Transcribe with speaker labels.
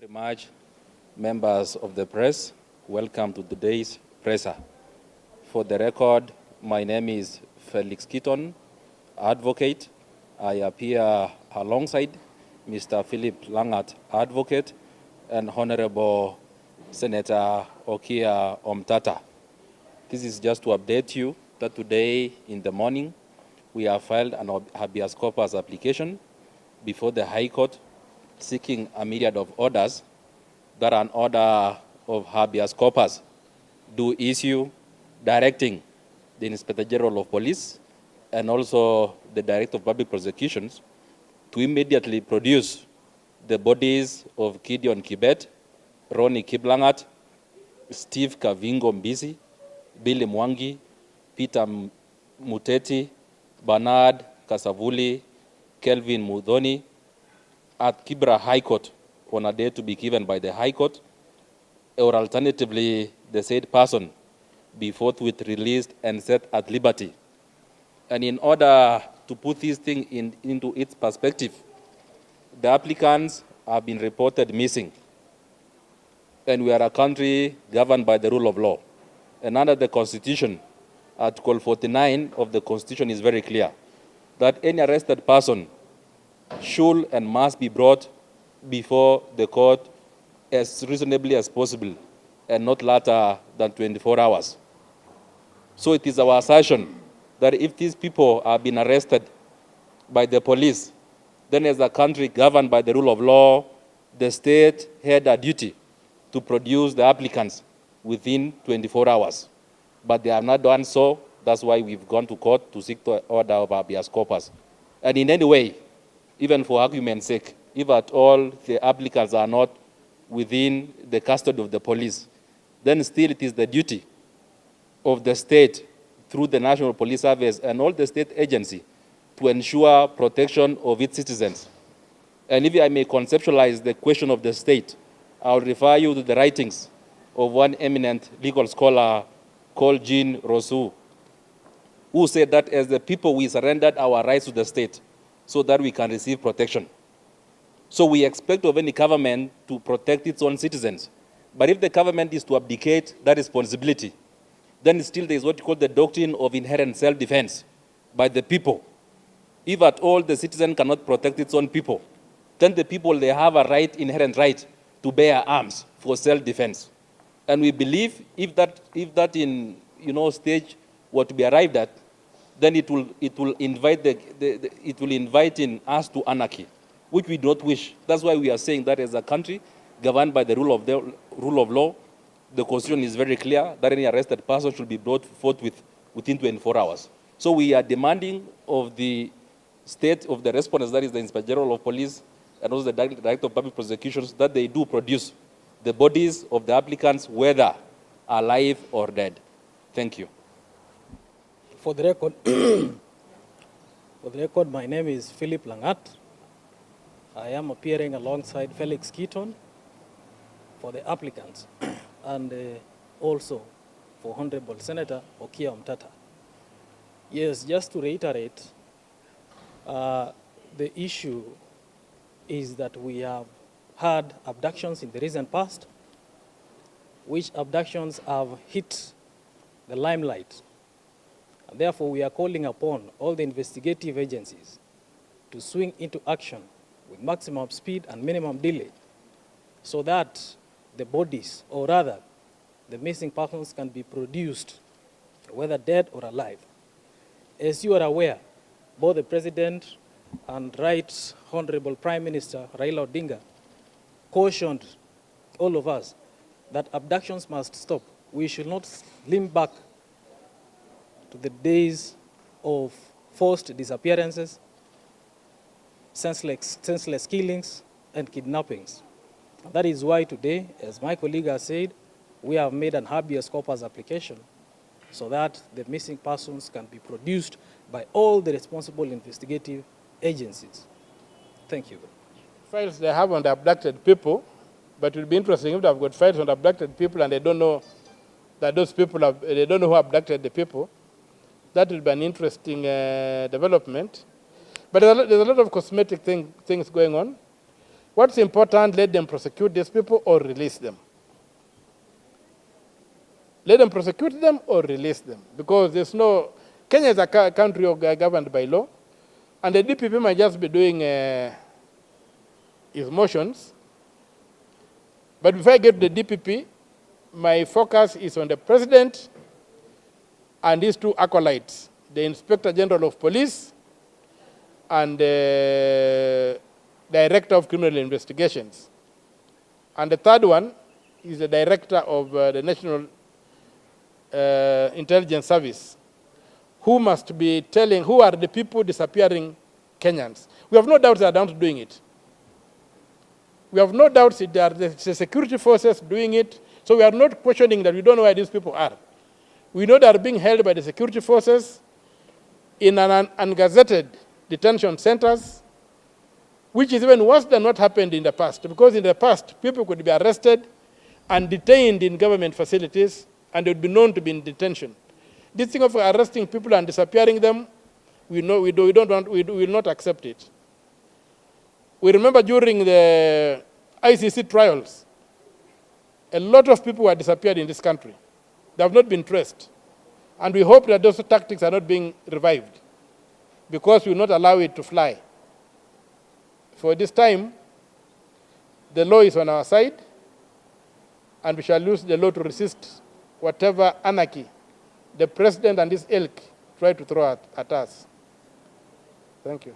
Speaker 1: very much, members of the press. Welcome to today's presser. For the record, my name is Felix Keaton, advocate. I appear alongside Mr. Philip Langat, advocate, and Honorable Senator OKIYAH OMTATA. This is just to update you that today in the morning, we have filed an habeas corpus application before the High Court seeking a myriad of orders that an order of habeas corpus do issue directing the Inspector General of Police and also the Director of Public Prosecutions to immediately produce the bodies of Gideon Kibet, Ronnie Kiblangat, Steve Kavingo Mbisi, Billy Mwangi, Peter Muteti, Bernard Kasavuli, Kelvin Mudhoni, at Kibra High Court on a day to be given by the High Court, or alternatively, the said person be forthwith released and set at liberty. And in order to put this thing into its perspective, the applicants have been reported missing. And we are a country governed by the rule of law. And under the Constitution, Article 49 of the Constitution is very clear that any arrested person should and must be brought before the court as reasonably as possible and not later than 24 hours. So it is our assertion that if these people are being arrested by the police, then as a country governed by the rule of law, the state had a duty to produce the applicants within 24 hours. But they have not done so. That's why we've gone to court to seek the order of habeas corpus. And in any way, even for argument's sake, if at all the applicants are not within the custody of the police, then still it is the duty of the state through the National Police Service and all the state agencies to ensure protection of its citizens. And if I may conceptualize the question of the state, I'll refer you to the writings of one eminent legal scholar called Jean Rousseau, who said that as the people we surrendered our rights to the state so that we can receive protection. So we expect of any government to protect its own citizens. But if the government is to abdicate that responsibility, then still there is what you call the doctrine of inherent self-defense by the people. If at all the citizen cannot protect its own people, then the people, they have a right, inherent right to bear arms for self-defense. And we believe if that in stage were to be arrived at, then it will invite in us to anarchy, which we do not wish. That's why we are saying that as a country governed by the rule of law, the Constitution is very clear that any arrested person should be brought forth within 24 hours. So we are demanding of the state, of the respondents, that is the Inspector General of Police and also the Director of Public Prosecutions, that they do produce the bodies of the applicants, whether alive or dead. Thank you.
Speaker 2: For the record, my name is Philip Langat. I am appearing alongside Felix Keaton for the applicants and also for Honorable Senator OKIYAH OMTATA. Yes, just to reiterate, the issue is that we have had abductions in the recent past, which abductions have hit the limelight. And therefore, we are calling upon all the investigative agencies to swing into action with maximum speed and minimum delay so that the bodies, or rather, the missing persons can be produced, whether dead or alive. As you are aware, both the President and Right Honorable Prime Minister Raila Odinga cautioned all of us that abductions must stop. We should not limp back to the days of forced disappearances, senseless killings, and kidnappings. That is why today, as my colleague has said, we have made an habeas corpus application so that the missing persons can be produced by all the responsible investigative agencies. Thank you.
Speaker 3: Files they have on the abducted people, but it will be interesting if they've got files on the abducted people and they don't know that those people they don't know who abducted the people. That will be an interesting development. But there's a lot of cosmetic things going on. What's important, let them prosecute these people or release them. Let them prosecute them or release them. Because there's no, Kenya is a country governed by law, and the DPP might just be doing his motions. But before I get to the DPP, my focus is on the president and his two acolytes, the Inspector General of Police and the Director of Criminal Investigations. And the third one is the Director of the National Intelligence Service, who must be telling who are the people disappearing Kenyans. We have no doubts they are down to doing it. We have no doubts that they are the security forces doing it. So we are not questioning that we don't know where these people are. We know they are being held by the security forces in an ungazetted detention centers, which is even worse than what happened in the past. Because in the past, people could be arrested and detained in government facilities, and they would be known to be in detention. This thing of arresting people and disappearing them, we will not accept it. We remember during the ICC trials, a lot of people were disappeared in this country. They have not been traced. And we hope that those tactics are not being revived, because we will not allow it to fly. For this time, the law is on our side, and we shall use the law to resist whatever anarchy the president and his ilk try to throw at us. Thank you.